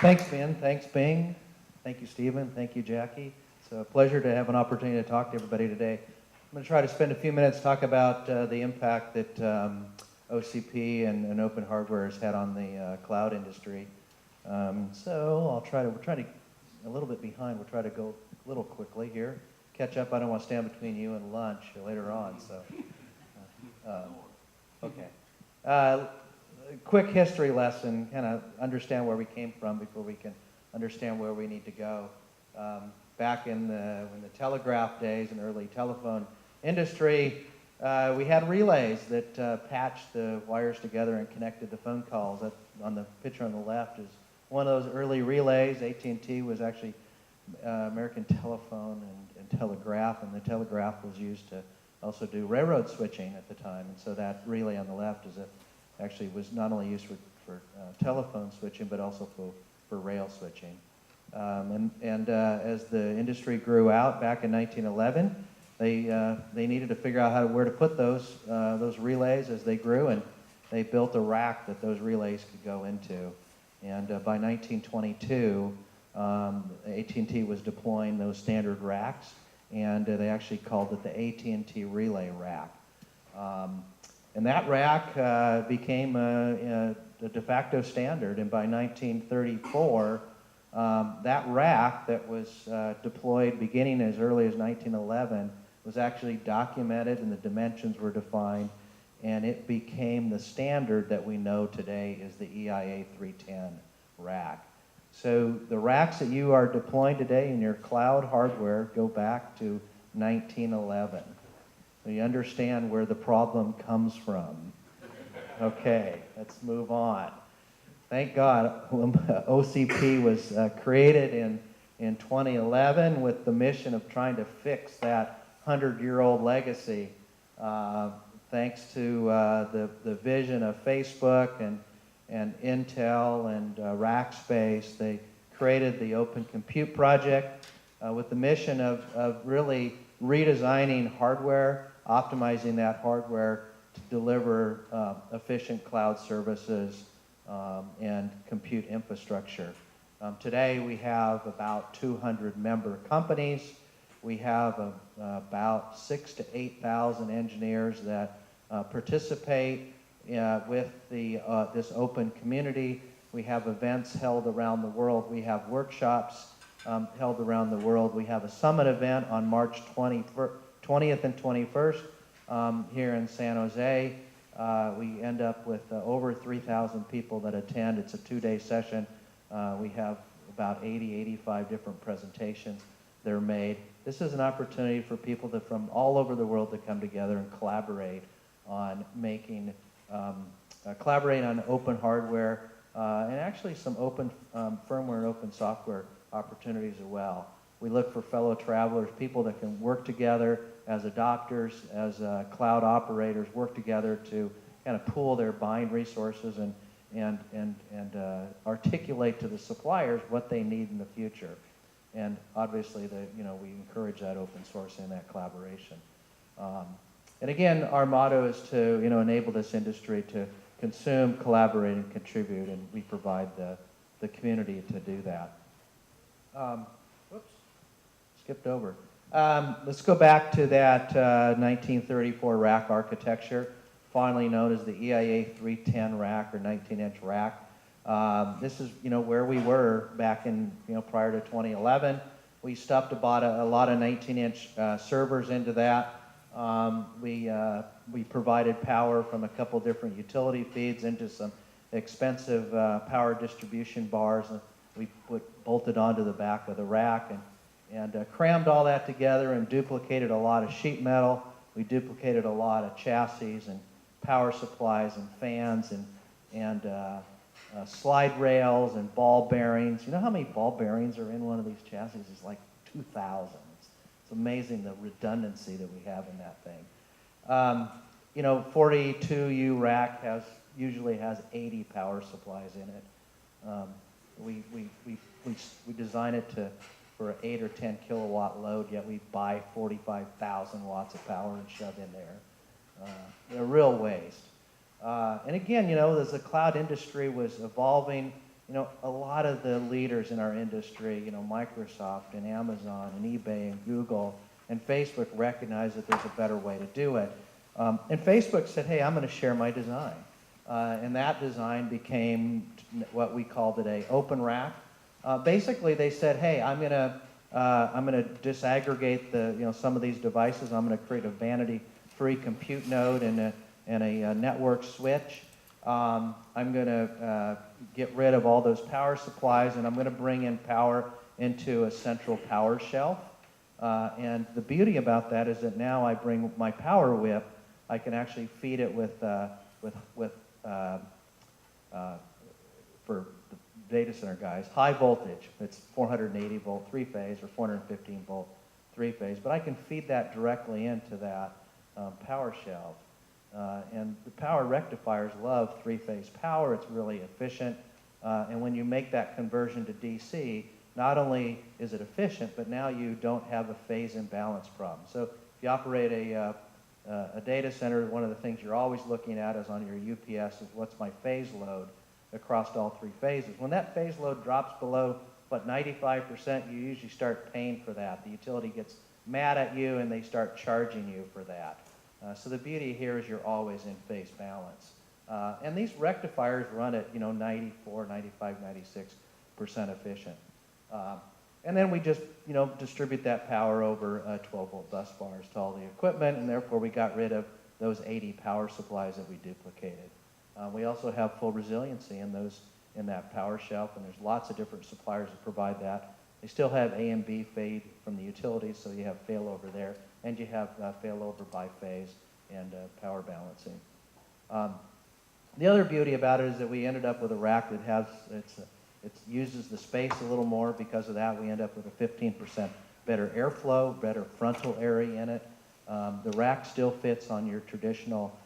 Thanks, Ben. Thanks, Bing. Thank you, Stephen. Thank you, Jackie. It's a pleasure to have an opportunity to talk to everybody today. I'm going to try to spend a few minutes talk about the impact that OCP and open hardware has had on the cloud industry. So we're trying to, a little bit behind, we'll try to go a little quickly here. Catch up, I don't want to stand between you and lunch later on, so. Okay. Quick history lesson, kind of understand where we came from before we can understand where we need to go. Back in the telegraph days and early telephone industry, we had relays that patched the wires together and connected the phone calls. That, on the picture on the left, is one of those early relays. AT&T was actually American Telephone and Telegraph, and the telegraph was used to also do railroad switching at the time. And so that relay on the left actually was not only used for telephone switching, but also for rail switching. As the industry grew out back in 1911, they needed to figure out where to put those relays as they grew, and they built a rack that those relays could go into. And by 1922, AT&T was deploying those standard racks, and they actually called it the AT&T Relay Rack. And that rack became a de facto standard, and by 1934, that rack that was deployed beginning as early as 1911 was actually documented, and the dimensions were defined, and it became the standard that we know today is the EIA 310 rack. So the racks that you are deploying today in your cloud hardware go back to 1911. So you understand where the problem comes from. Okay, let's move on. Thank God OCP was created in 2011 with the mission of trying to fix that 100-year-old legacy. Thanks to the vision of Facebook and Intel and Rackspace, they created the Open Compute Project with the mission of really redesigning hardware, optimizing that hardware to deliver efficient cloud services and compute infrastructure. Today we have about 200 member companies. We have about 6,000 to 8,000 engineers that participate with this open community. We have events held around the world. We have workshops held around the world. We have a summit event on March 20th and 21st here in San Jose. We end up with over 3,000 people that attend. It's a 2-day session. We have about 85 different presentations that are made. This is an opportunity for people from all over the world to come together and collaborate on collaborate on open hardware and actually some open firmware and open software opportunities as well. We look for fellow travelers, people that can work together as adopters, as cloud operators, work together to kind of pool their buying resources and articulate to the suppliers what they need in the future. And obviously, we encourage that open source and that collaboration. And again, our motto is to enable this industry to consume, collaborate, and contribute, and we provide the community to do that. Whoops, skipped over. Let's go back to that 1934 rack architecture, fondly known as the EIA 310 rack or 19-inch rack. This is where we were back in prior to 2011. We stuffed about a lot of 19-inch servers into that. We provided power from a couple different utility feeds into some expensive power distribution bars. We bolted onto the back of the rack and crammed all that together and duplicated a lot of sheet metal. We duplicated a lot of chassis and power supplies and fans and slide rails and ball bearings. You know how many ball bearings are in one of these chassis? It's like 2,000. It's amazing the redundancy that we have in that thing. 42U rack usually has 80 power supplies in it. We design it for an 8 or 10 kilowatt load, yet we buy 45,000 watts of power and shove in there. A real waste. And again, as the cloud industry was evolving, a lot of the leaders in our industry, Microsoft and Amazon and eBay and Google and Facebook recognize that there's a better way to do it. And Facebook said, hey, I'm going to share my design. And that design became what we call today Open Rack. Basically, they said, hey, I'm going to disaggregate some of these devices. I'm going to create a vanity-free compute node and a network switch. I'm going to get rid of all those power supplies, and I'm going to bring in power into a central power shelf. And the beauty about that is that now I bring my power whip. I can actually feed it for the data center guys, high voltage. It's 480 volt three-phase or 415 volt three-phase, but I can feed that directly into that power shelf. And the power rectifiers love three-phase power. It's really efficient. And when you make that conversion to DC, not only is it efficient, but now you don't have a phase imbalance problem. So if you operate a data center, one of the things you're always looking at is on your UPS is what's my phase load across all three phases. When that phase load drops below, 95%, you usually start paying for that. The utility gets mad at you and they start charging you for that. So the beauty here is you're always in phase balance. And these rectifiers run at 94, 95, 96% efficient. And then we just distribute that power over 12-volt bus bars to all the equipment, and therefore we got rid of those 80 power supplies that we duplicated. We also have full resiliency in that power shelf, and there's lots of different suppliers that provide that. They still have A and B fade from the utilities, so you have failover there, and you have failover by phase and power balancing. The other beauty about it is that we ended up with a rack that it uses the space a little more. Because of that, we end up with a 15% better airflow, better frontal area in it. The rack still fits on your traditional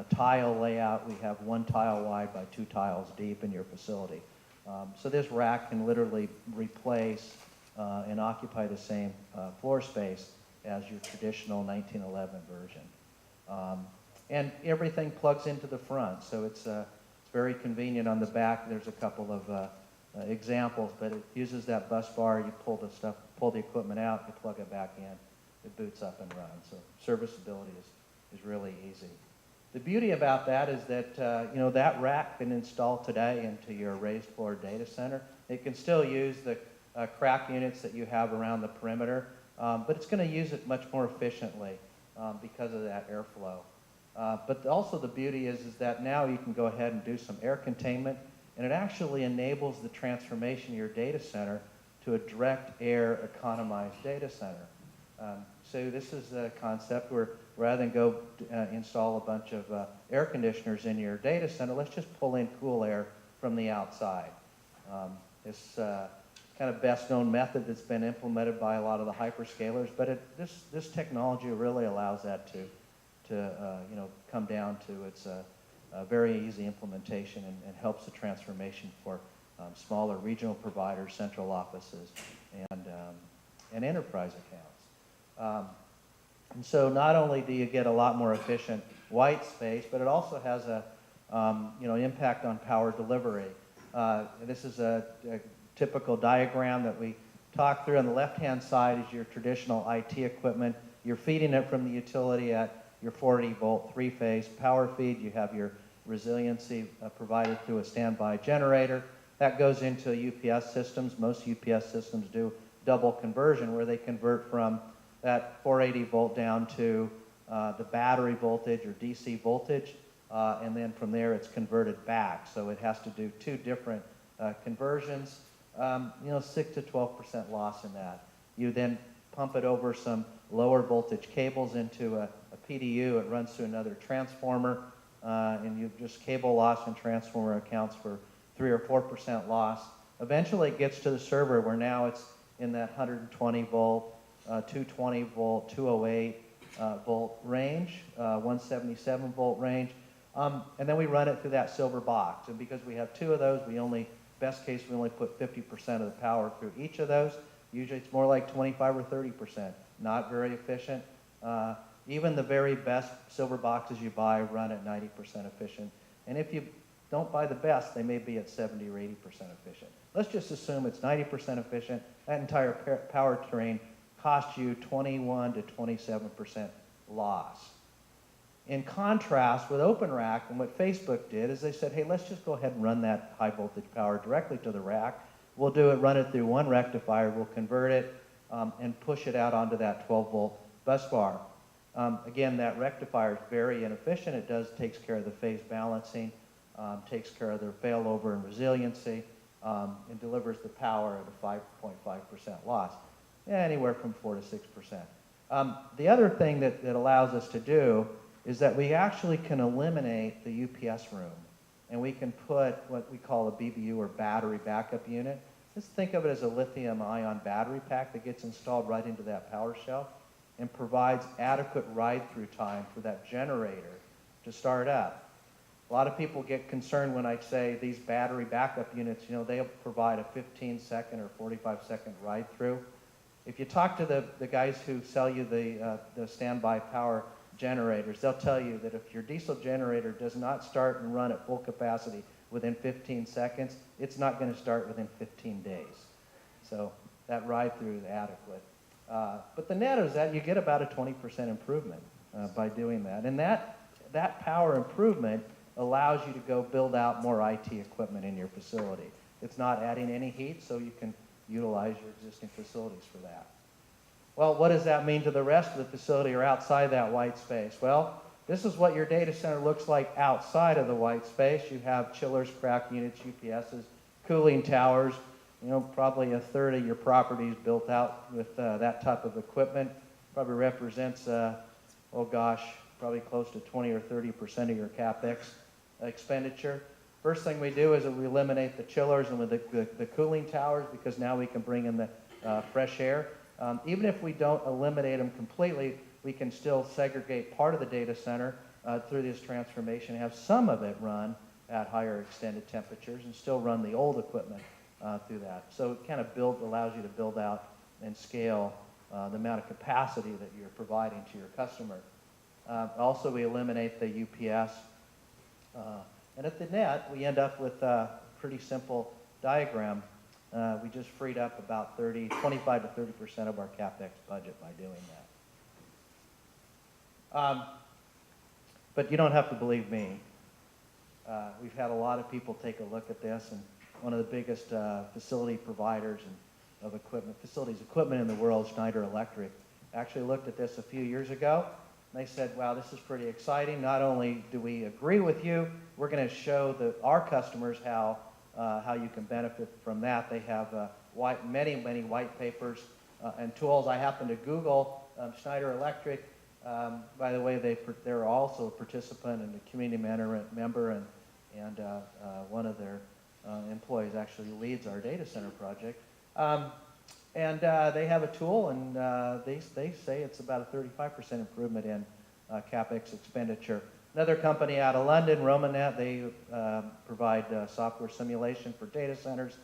tile layout. We have one tile wide by 2 tiles deep in your facility. So this rack can literally replace and occupy the same floor space as your traditional 1911 version. And everything plugs into the front, so it's very convenient on the back. There's a couple of examples, but it uses that bus bar. You pull the equipment out, you plug it back in, it boots up and runs. So serviceability is really easy. The beauty about that is that that rack can install today into your raised floor data center. It can still use the crack units that you have around the perimeter, but it's going to use it much more efficiently because of that airflow. But also the beauty is that now you can go ahead and do some air containment, and it actually enables the transformation of your data center to a direct air economized data center. So this is a concept where rather than go install a bunch of air conditioners in your data center, let's just pull in cool air from the outside. It's kind of best known method that's been implemented by a lot of the hyperscalers, but this technology really allows that to come down to its a very easy implementation and helps the transformation for smaller regional providers, central offices, and enterprise accounts. And so not only do you get a lot more efficient white space, but it also has a impact on power delivery. This is a typical diagram that we talk through. On the left-hand side is your traditional IT equipment. You're feeding it from the utility at your 480-volt three-phase power feed. You have your resiliency provided through a standby generator. That goes into UPS systems. Most UPS systems do double conversion, where they convert from that 480-volt down to the battery voltage or DC voltage, and then from there it's converted back. So it has to do 2 different conversions. 6 to 12% loss in that. You then pump it over some lower voltage cables into a PDU. It runs to another transformer, and you just cable loss and transformer accounts for 3 or 4% loss. Eventually it gets to the server where now it's in that 120 volt, 220 volt, 208 volt range, 177 volt range. And then we run it through that silver box. And because we have 2 of those, best case, we only put 50% of the power through each of those. Usually it's more like 25 or 30%. Not very efficient. Even the very best silver boxes you buy run at 90% efficient. And if you don't buy the best. They may be at 70 or 80% efficient. Let's just assume it's 90% efficient. That entire powertrain costs you 21 to 27% loss. In contrast with Open Rack, and what Facebook did is they said, hey, let's just go ahead and run that high voltage power directly to the rack. We'll do it, run it through one rectifier, we'll convert it, and push it out onto that 12 volt bus bar. Again, that rectifier is very inefficient. It takes care of the phase balancing, takes care of their failover and resiliency, and delivers the power at a 5.5% loss, anywhere from 4 to 6%. The other thing that allows us to do is that we actually can eliminate the UPS room, and we can put what we call a BBU, or battery backup unit. Just think of it as a lithium-ion battery pack that gets installed right into that power shelf and provides adequate ride-through time for that generator to start up. A lot of people get concerned when I say these battery backup units, they'll provide a 15-second or 45-second ride-through. If you talk to the guys who sell you the standby power generators, they'll tell you that if your diesel generator does not start and run at full capacity within 15 seconds, it's not going to start within 15 days. So that ride-through is adequate. But the net is that you get about a 20% improvement by doing that. And that power improvement allows you to go build out more IT equipment in your facility. It's not adding any heat, so you can utilize your existing facilities for that. Well, what does that mean to the rest of the facility or outside that white space? Well, this is what your data center looks like outside of the white space. You have chillers, crack units, UPSs, cooling towers. Probably a third of your property is built out with that type of equipment. Probably represents, probably close to 20 or 30% of your CapEx expenditure. First thing we do is we eliminate the chillers and with the cooling towers, because now we can bring in the fresh air. Even if we don't eliminate them completely, we can still segregate part of the data center through this transformation, have some of it run at higher extended temperatures and still run the old equipment through that. So it kind of allows you to build out and scale the amount of capacity that you're providing to your customer. Also, we eliminate the UPS. And at the net, we end up with a pretty simple diagram. We just freed up about 25 to 30% of our CapEx budget by doing that. But you don't have to believe me. We've had a lot of people take a look at this, and one of the biggest facility providers of facilities equipment in the world, Schneider Electric, actually looked at this a few years ago. And they said, wow, this is pretty exciting. Not only do we agree with you, we're going to show our customers how you can benefit from that. They have many white papers and tools. I happened to Google Schneider Electric. By the way, they're also a participant and a community member, and one of their employees actually leads our data center project. And they have a tool, and they say it's about a 35% improvement in CapEx expenditure. Another company out of London, Romanet, they provide software simulation for data centers.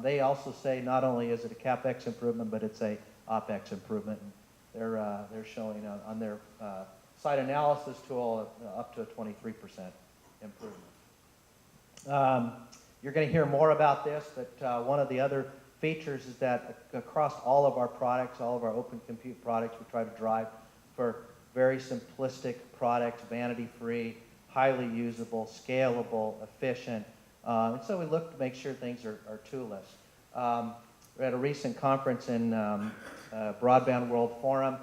They also say not only is it a CapEx improvement, but it's a OpEx improvement. They're showing on their site analysis tool up to a 23% improvement. You're going to hear more about this, but one of the other features is that across all of our products, all of our open compute products, we try to drive for very simplistic products, vanity-free, highly usable, scalable, efficient. And so we look to make sure things are toolless. We're at a recent conference in Broadband World Forum.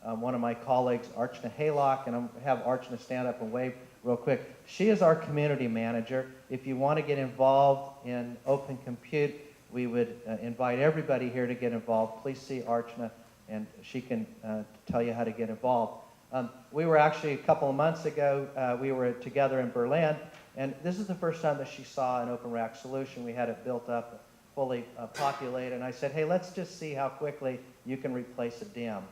One of my colleagues, Archana Haylock, and I'll have Archana stand up and wave real quick. She is our community manager. If you want to get involved in open compute, we would invite everybody here to get involved. Please see Archana, and she can tell you how to get involved. We were actually, a couple of months ago, we were together in Berlin, and this is the first time that she saw an open rack solution. We had it built up, fully populated, and I said, hey, let's just see how quickly you can replace a DIMM.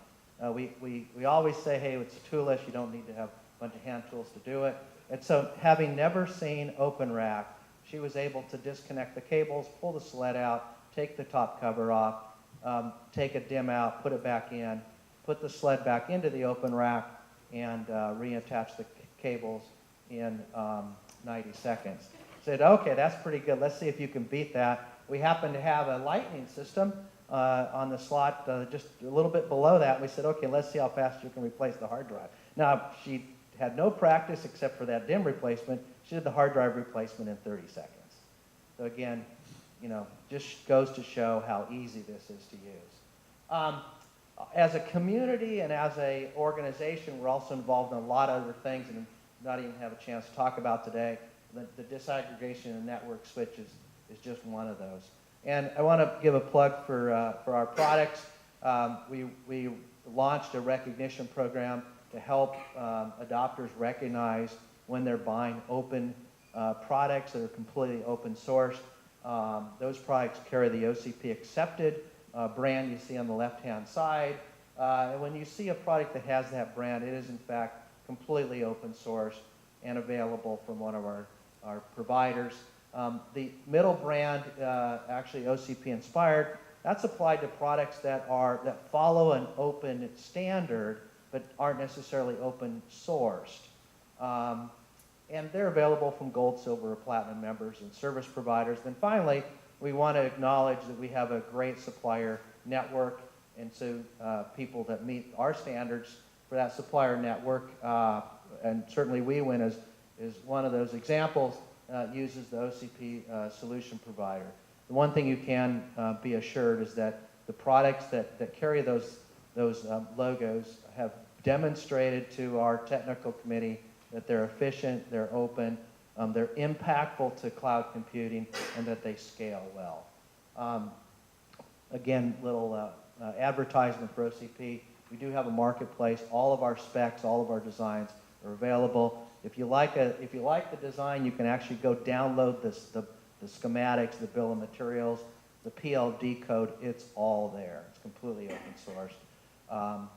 We always say, hey, it's a toolless, you don't need to have a bunch of hand tools to do it. And so, having never seen open rack, she was able to disconnect the cables, pull the sled out, take the top cover off, take a DIMM out, put it back in, put the sled back into the open rack, and reattach the cables in 90 seconds. Said, okay, that's pretty good. Let's see if you can beat that. We happen to have a lightning system on the slot just a little bit below that. We said, okay, let's see how fast you can replace the hard drive. Now, she had no practice except for that DIMM replacement. She did the hard drive replacement in 30 seconds. So again, just goes to show how easy this is to use. As a community and as an organization, we're also involved in a lot of other things and not even have a chance to talk about today. The disaggregation and network switch is just one of those. And I want to give a plug for our products. We launched a recognition program to help adopters recognize when they're buying open products that are completely open sourced. Those products carry the OCP accepted brand you see on the left-hand side. And when you see a product that has that brand, it is in fact completely open source and available from one of our providers. The middle brand, actually OCP inspired, that's applied to products that follow an open standard but aren't necessarily open sourced. And they're available from gold, silver, or platinum members and service providers. Then finally, we want to acknowledge that we have a great supplier network, and so people that meet our standards for that supplier network, and certainly Wiwynn is one of those examples, uses the OCP solution provider. The one thing you can be assured is that the products that carry those logos have demonstrated to our technical committee that they're efficient, they're open, they're impactful to cloud computing, and that they scale well. Again, little advertisement for OCP. We do have a marketplace. All of our specs, all of our designs are available. If you like the design, you can actually go download the schematics, the bill of materials, the PLD code. It's all there. It's completely open sourced.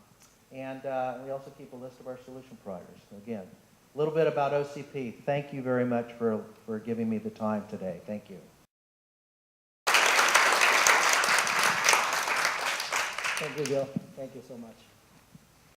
And we also keep a list of our solution providers. Again, a little bit about OCP. Thank you very much for giving me the time today. Thank you. Thank you, Bill. Thank you so much.